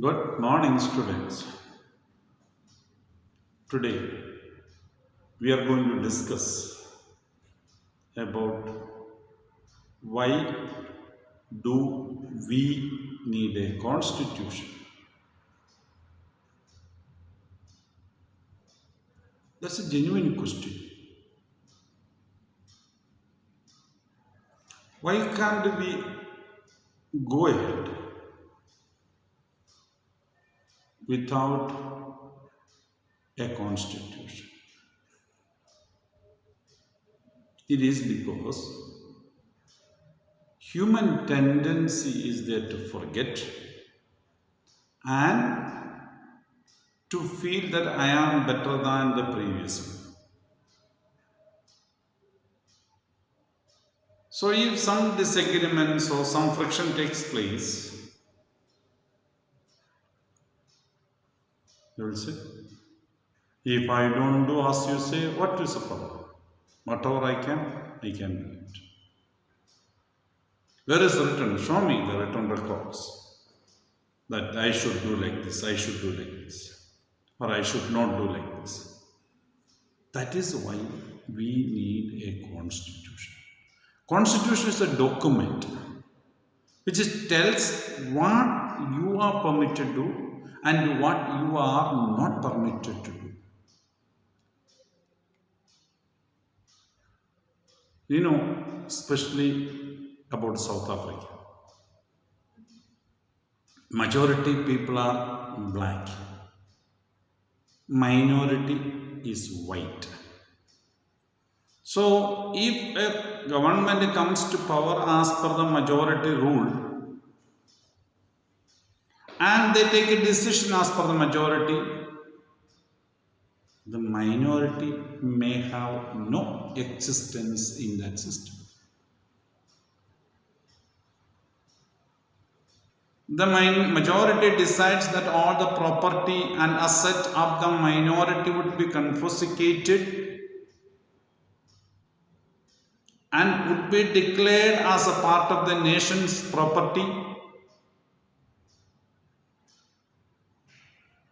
Good morning, students. Today we are going to discuss about why do we need a constitution. That's a genuine question. Why can't we go ahead without a constitution? It is because human tendency is there to forget and to feel that I am better than the previous one. So if some disagreements or some friction takes place, you will say, if I don't do as you say, what is the problem? Whatever I can do it. Where is the written? Show me the written records that I should do like this, I should do like this, or I should not do like this. That is why we need a constitution. Constitution is a document which tells what you are permitted to do and what you are not permitted to do. You know, especially about South Africa. Majority people are black. Minority is white. So, if a government comes to power as per the majority rule and they take a decision as per the majority, the minority may have no existence in that system. The majority decides that all the property and asset of the minority would be confiscated and would be declared as a part of the nation's property.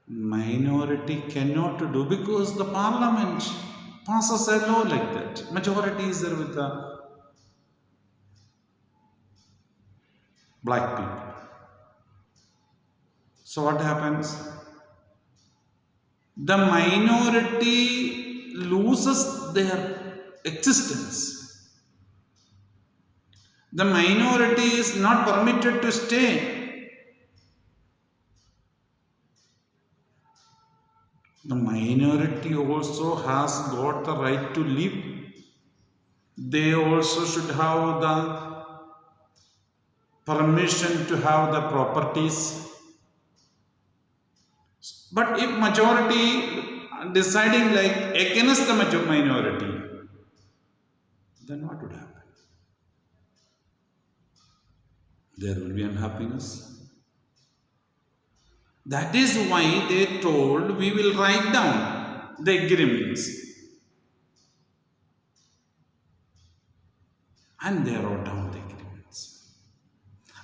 Minority cannot do because the parliament passes a law like that. Majority is there with the black people. So what happens? The minority loses their existence. The minority is not permitted to stay. The minority also has got the right to live. They also should have the permission to have the properties. But if majority deciding like against the minority, then what would happen? There will be unhappiness. That is why they told we will write down the agreements. And they wrote down the agreements.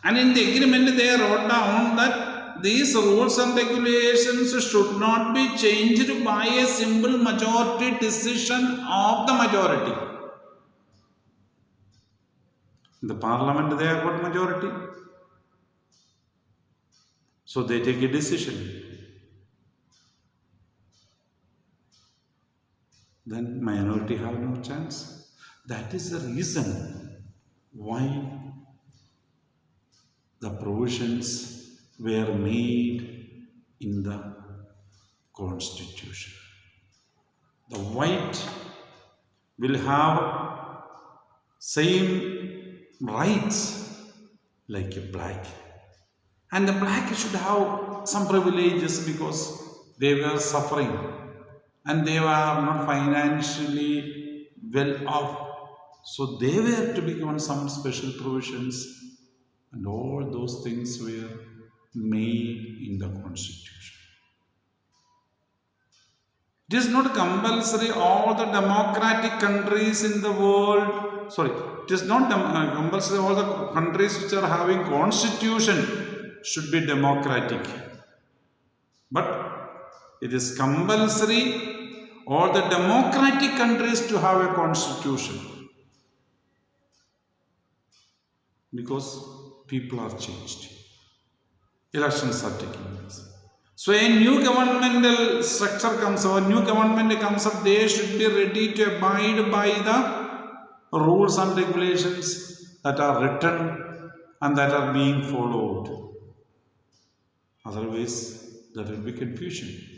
And in the agreement they wrote down that these rules and regulations should not be changed by a simple majority decision of the majority. In the parliament they have got majority. So they take a decision. Then minority have no chance. That is the reason why the provisions were made in the constitution. The white will have same rights like a black. And the black should have some privileges because they were suffering and they were not financially well off. So they were to be given some special provisions, and all those things were made in the constitution. It is not compulsory all the democratic countries in the world, it is not compulsory all the countries which are having constitution should be democratic. But it is compulsory all the democratic countries to have a constitution because people are changed. Elections are taking place. So a new governmental structure comes up, a new government comes up, they should be ready to abide by the rules and regulations that are written and that are being followed. Otherwise, there will be confusion.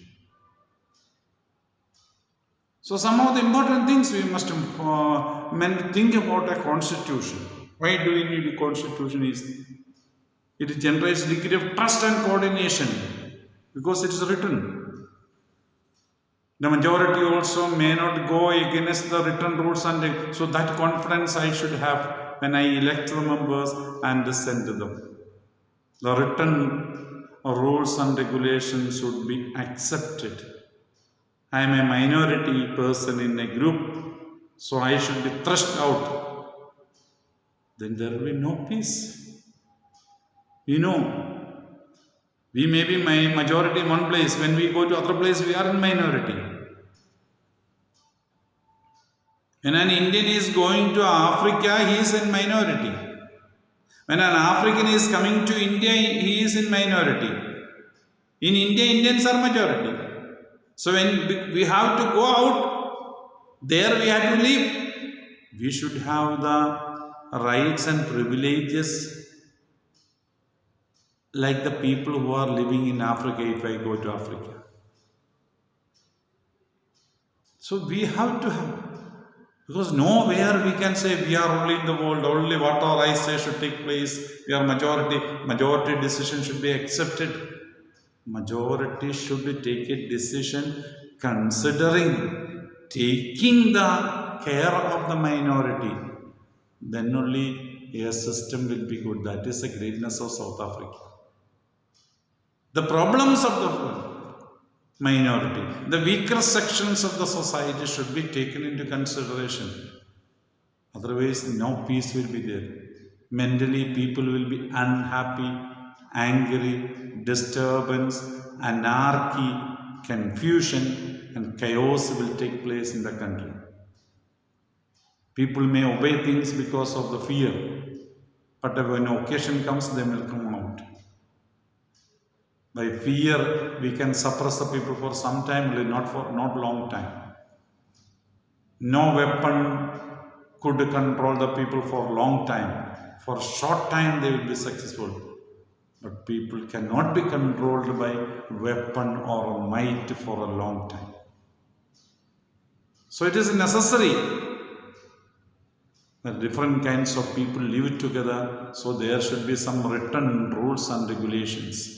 So some of the important things we must think about a constitution. Why do we need a constitution? It generates degree of trust and coordination because it is written. The majority also may not go against the written rules, and so that confidence I should have when I elect the members and send them. The written rules and regulations should be accepted. I am a minority person in a group, so I should be thrust out. Then there will be no peace. We may be majority in one place. When we go to other place, we are in minority. When an Indian is going to Africa, he is in minority. When an African is coming to India, he is in minority. In India, Indians are majority. So when we have to go out, there we have to live. We should have the rights and privileges like the people who are living in Africa if I go to Africa. So we have to have, because nowhere we can say we are only in the world, only whatever I say should take place, we are majority decision should be accepted. Majority should take a decision considering taking the care of the minority. Then only a system will be good. That is the greatness of South Africa. The problems of the minority, the weaker sections of the society should be taken into consideration. Otherwise, no peace will be there. Mentally, people will be unhappy, angry, disturbance, anarchy, confusion, and chaos will take place in the country. People may obey things because of the fear, but when occasion comes, they will come out. By fear, we can suppress the people for some time, not long time. No weapon could control the people for long time. For a short time, they will be successful. But people cannot be controlled by weapon or might for a long time. So it is necessary that different kinds of people live together. So there should be some written rules and regulations.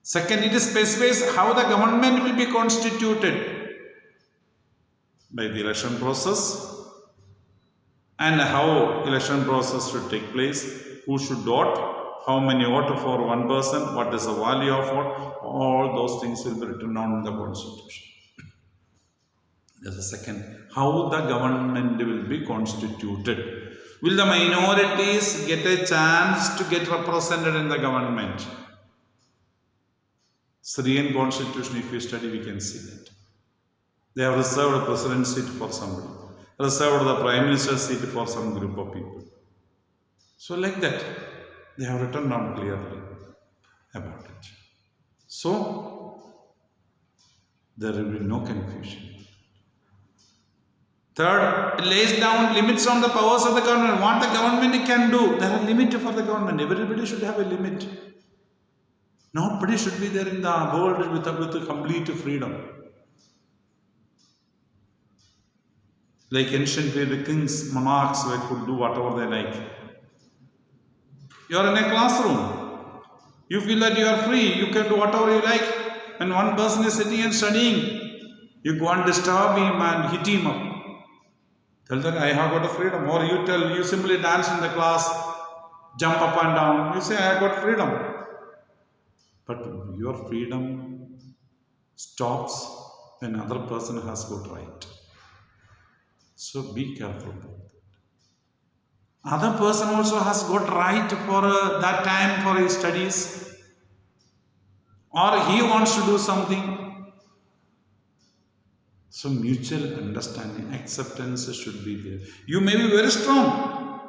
Second, it specifies how the government will be constituted by the election process and how election process should take place, who should vote, how many vote for one person, what is the value of vote, all those things will be written down in the constitution. There's a second, how the government will be constituted. Will the minorities get a chance to get represented in the government? Syrian constitution, if we study, we can see that. They have reserved a president seat for somebody, reserved the prime minister seat for some group of people. So like that, they have written down clearly about it. So, there will be no confusion. Third, it lays down limits on the powers of the government. What the government can do, there are limits for the government. Everybody should have a limit. Nobody should be there in the world with complete freedom. Like ancient period kings, monarchs, they could do whatever they like. You are in a classroom. You feel that you are free. You can do whatever you like. When one person is sitting and studying, you go and disturb him and hit him up. Tell that I have got a freedom. Or you simply dance in the class, jump up and down. You say I have got freedom. But your freedom stops when another person has got right. So be careful about that. Other person also has got right for that time for his studies. or he wants to do something. So mutual understanding, acceptance should be there. You may be very strong,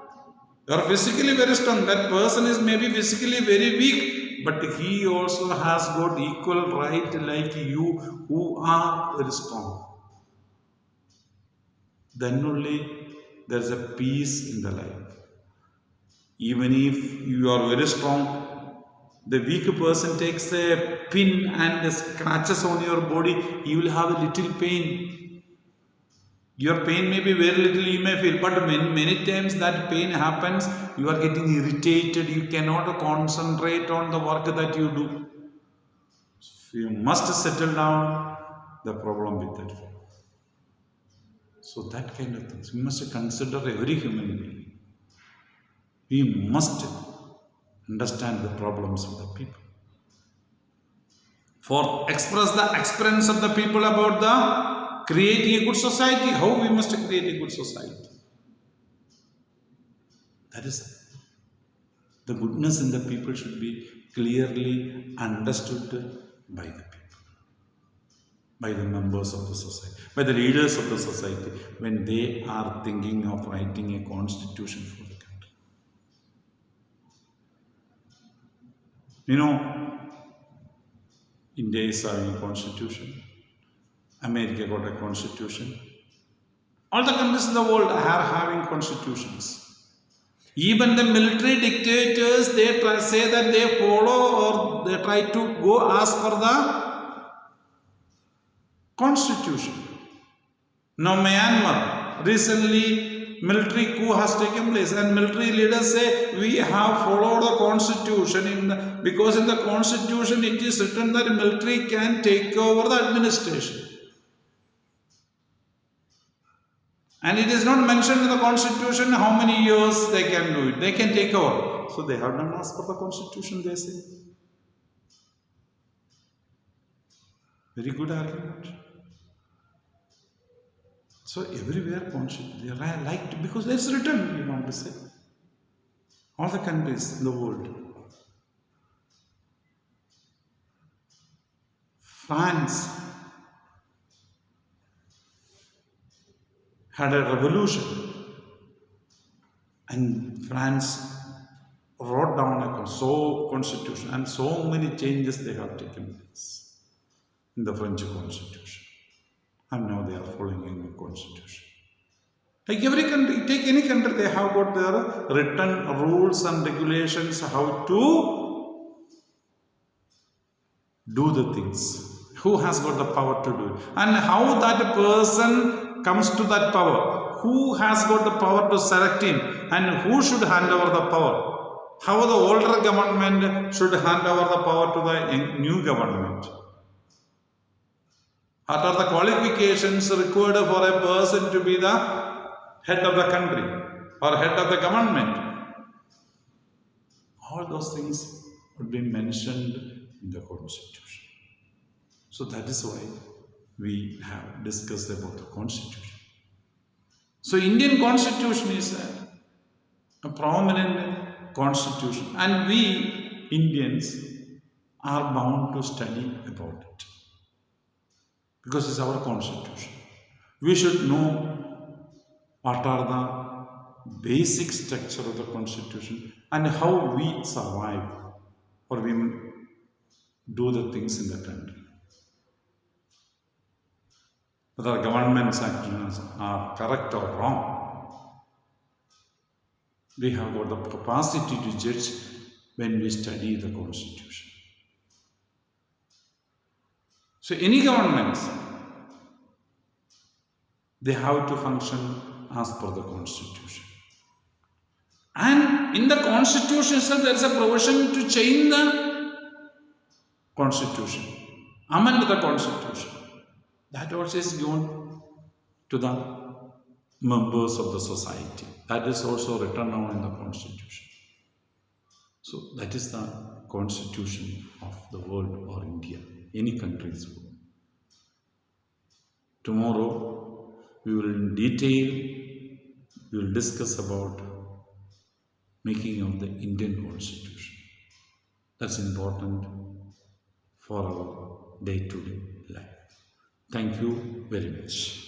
you are physically very strong, that person is maybe physically very weak, but he also has got equal right like you who are very strong. Then only there is a peace in the life. Even if you are very strong, the weak person takes a pin and scratches on your body, you will have a little pain. Your pain may be very little, you may feel, but many times that pain happens, you are getting irritated, you cannot concentrate on the work that you do. So you must settle down the problem with that. So that kind of things, we must consider every human being. We must understand the problems of the people. For express the experience of the people about the creating a good society, how we must create a good society. That is, the goodness in the people should be clearly understood by the people, by the members of the society, by the leaders of the society, when they are thinking of writing a constitution for the country. You know, India is having a constitution. America got a constitution. All the countries in the world are having constitutions. Even the military dictators, they say that they follow or they try to go as per the constitution. Now Myanmar, recently military coup has taken place and military leaders say we have followed the constitution because in the constitution it is written that military can take over the administration. And it is not mentioned in the constitution how many years they can do it. They can take over. So they have done as per the constitution, they say. Very good argument. So everywhere they are liked because it's written, you want to say. All the countries in the world. France had a revolution and France wrote down a constitution and so many changes they have taken place in the French constitution, and now they are following the constitution. Like every country, take any country, they have got their written rules and regulations how to do the things, who has got the power to do it, and how that person comes to that power, who has got the power to select him, and who should hand over the power, how the older government should hand over the power to the new government. What are the qualifications required for a person to be the head of the country or head of the government? All those things would be mentioned in the constitution. So that is why we have discussed about the constitution. So Indian constitution is a prominent constitution and we Indians are bound to study about it because it's our constitution. We should know what are the basic structure of the constitution and how we survive or we do the things in the country. Whether government's actions are correct or wrong, we have got the capacity to judge when we study the constitution. So any governments, they have to function as per the constitution. And in the constitution itself, there is a provision to change the constitution, amend the constitution. That also is given to the members of the society. That is also written down in the constitution. So that is the constitution of the world or India, any country's world. Tomorrow we will in detail, we will discuss about making of the Indian constitution. That's important for our day-to-day life. Thank you very much.